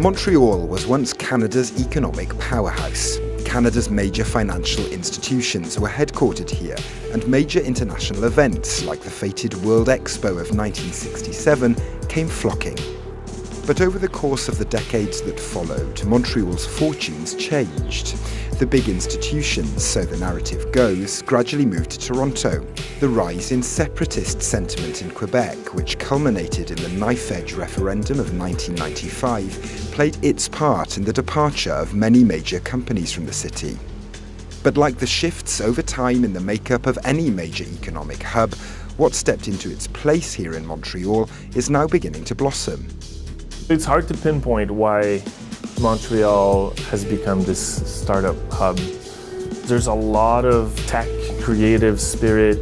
Montreal was once Canada's economic powerhouse. Canada's major financial institutions were headquartered here, and major international events like the fated World Expo of 1967 came flocking. But over the course of the decades that followed, Montreal's fortunes changed. The big institutions, so the narrative goes, gradually moved to Toronto. The rise in separatist sentiment in Quebec, which culminated in the knife-edge referendum of 1995, played its part in the departure of many major companies from the city. But like the shifts over time in the makeup of any major economic hub, what stepped into its place here in Montreal is now beginning to blossom. It's hard to pinpoint why Montreal has become this startup hub. There's a lot of tech, creative spirit,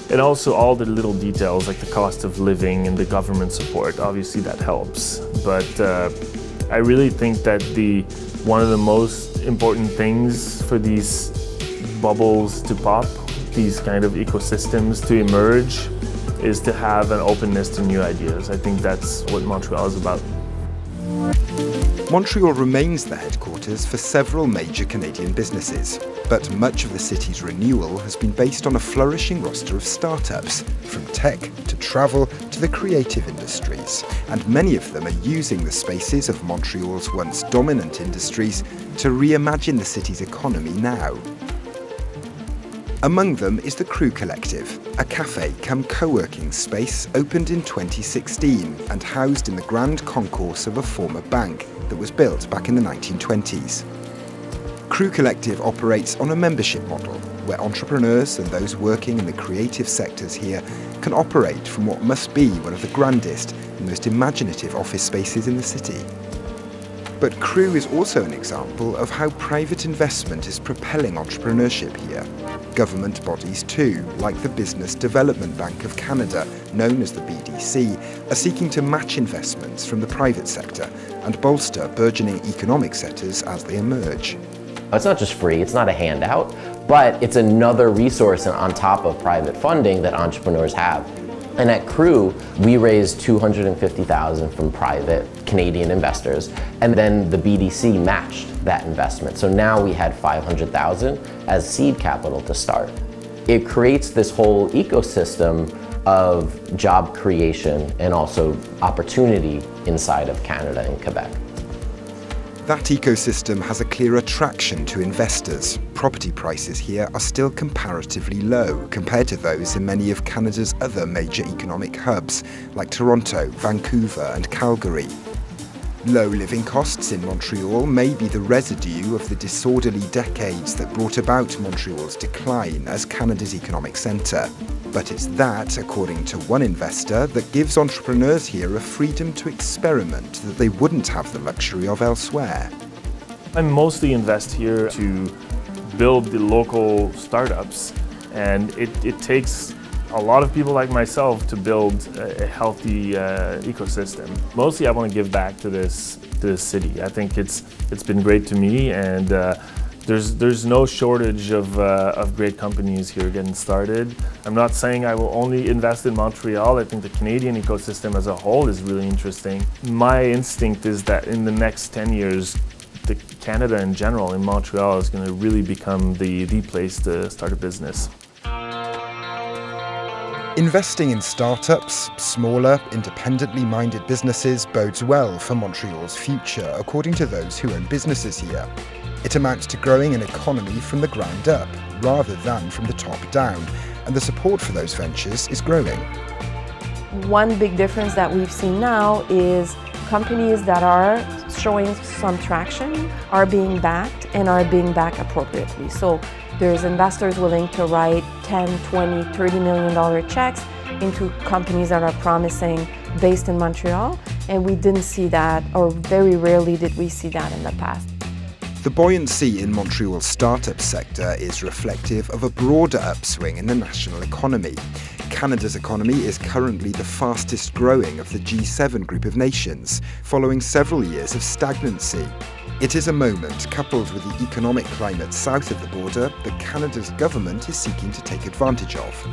and also all the little details like the cost of living and the government support. Obviously that helps, but I really think that one of the most important things for these bubbles to pop, these kind of ecosystems to emerge, is to have an openness to new ideas. I think that's what Montreal is about. Montreal remains the headquarters for several major Canadian businesses, but much of the city's renewal has been based on a flourishing roster of startups, from tech to travel to the creative industries, and many of them are using the spaces of Montreal's once dominant industries to reimagine the city's economy now. Among them is the Crew Collective, a cafe cum co-working space opened in 2016 and housed in the grand concourse of a former bank that was built back in the 1920s. Crew Collective operates on a membership model where entrepreneurs and those working in the creative sectors here can operate from what must be one of the grandest and most imaginative office spaces in the city. But Crew is also an example of how private investment is propelling entrepreneurship here. Government bodies too, like the Business Development Bank of Canada, known as the BDC, are seeking to match investments from the private sector and bolster burgeoning economic sectors as they emerge. It's not just free, it's not a handout, but it's another resource on top of private funding that entrepreneurs have. And at Crew, we raised $250,000 from private Canadian investors, and then the BDC matched that investment. So now we had $500,000 as seed capital to start. It creates this whole ecosystem of job creation and also opportunity inside of Canada and Quebec. That ecosystem has a clear attraction to investors. Property prices here are still comparatively low compared to those in many of Canada's other major economic hubs, like Toronto, Vancouver and Calgary. Low living costs in Montreal may be the residue of the disorderly decades that brought about Montreal's decline as Canada's economic centre. But it's that, according to one investor, that gives entrepreneurs here a freedom to experiment that they wouldn't have the luxury of elsewhere. I mostly invest here to build the local startups, and it takes a lot of people like myself to build a healthy ecosystem. Mostly I want to give back to this city. I think it's been great to me, and there's no shortage of great companies here getting started. I'm not saying I will only invest in Montreal. I think the Canadian ecosystem as a whole is really interesting. My instinct is that in the next 10 years, Canada in general, in Montreal, is going to really become the place to start a business. Investing in startups, smaller, independently minded businesses bodes well for Montreal's future, according to those who own businesses here. It amounts to growing an economy from the ground up, rather than from the top down, and the support for those ventures is growing. One big difference that we've seen now is companies that are showing some traction are being backed and are being backed appropriately. So there's investors willing to write $10, $20, $30 million checks into companies that are promising based in Montreal, and we didn't see that, or very rarely did we see that in the past. The buoyancy in Montreal's startup sector is reflective of a broader upswing in the national economy. Canada's economy is currently the fastest growing of the G7 group of nations, following several years of stagnancy. It is a moment, coupled with the economic climate south of the border, that Canada's government is seeking to take advantage of.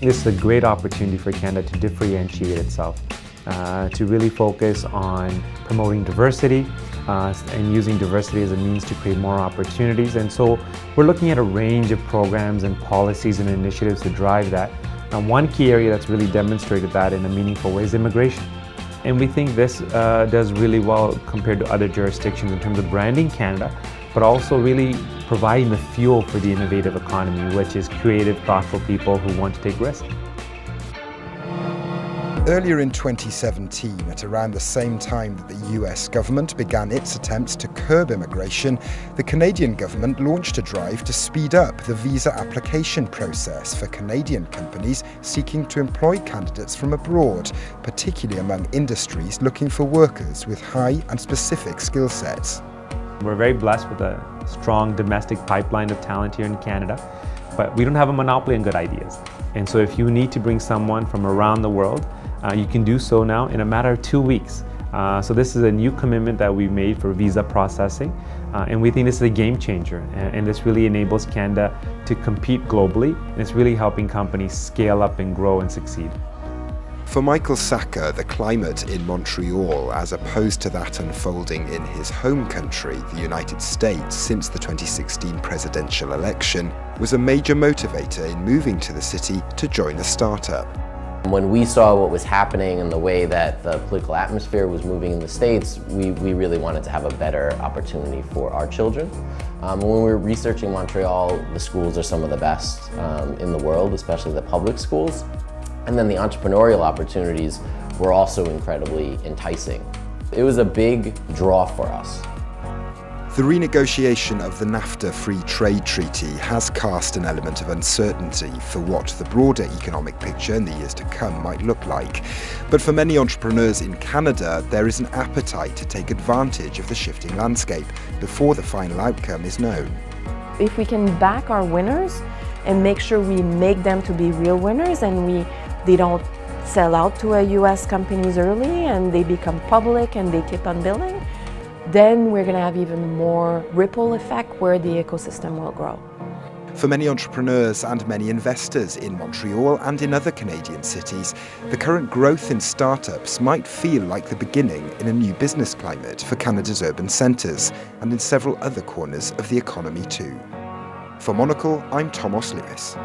This is a great opportunity for Canada to differentiate itself to really focus on promoting diversity and using diversity as a means to create more opportunities. And so we're looking at a range of programs and policies and initiatives to drive that. Now, one key area that's really demonstrated that in a meaningful way is immigration. And we think this does really well compared to other jurisdictions in terms of branding Canada, but also really providing the fuel for the innovative economy, which is creative, thoughtful people who want to take risks. Earlier in 2017, at around the same time that the US government began its attempts to curb immigration, the Canadian government launched a drive to speed up the visa application process for Canadian companies seeking to employ candidates from abroad, particularly among industries looking for workers with high and specific skill sets. We're very blessed with a strong domestic pipeline of talent here in Canada, but we don't have a monopoly on good ideas. And so if you need to bring someone from around the world, you can do so now in a matter of 2 weeks. So this is a new commitment that we made for visa processing, and we think this is a game changer, and this really enables Canada to compete globally, and it's really helping companies scale up and grow and succeed. For Michael Sacca, the climate in Montreal, as opposed to that unfolding in his home country, the United States, since the 2016 presidential election, was a major motivator in moving to the city to join a startup. When we saw what was happening and the way that the political atmosphere was moving in the States, we really wanted to have a better opportunity for our children. When we were researching Montreal, the schools are some of the best in the world, especially the public schools. And then the entrepreneurial opportunities were also incredibly enticing. It was a big draw for us. The renegotiation of the NAFTA Free Trade Treaty has cast an element of uncertainty for what the broader economic picture in the years to come might look like. But for many entrepreneurs in Canada, there is an appetite to take advantage of the shifting landscape before the final outcome is known. If we can back our winners and make sure we make them to be real winners, and they don't sell out to a US companies early and they become public and they keep on building, then we're going to have even more ripple effect where the ecosystem will grow. For many entrepreneurs and many investors in Montreal and in other Canadian cities, the current growth in startups might feel like the beginning in a new business climate for Canada's urban centres and in several other corners of the economy too. For Monocle, I'm Thomas Lewis.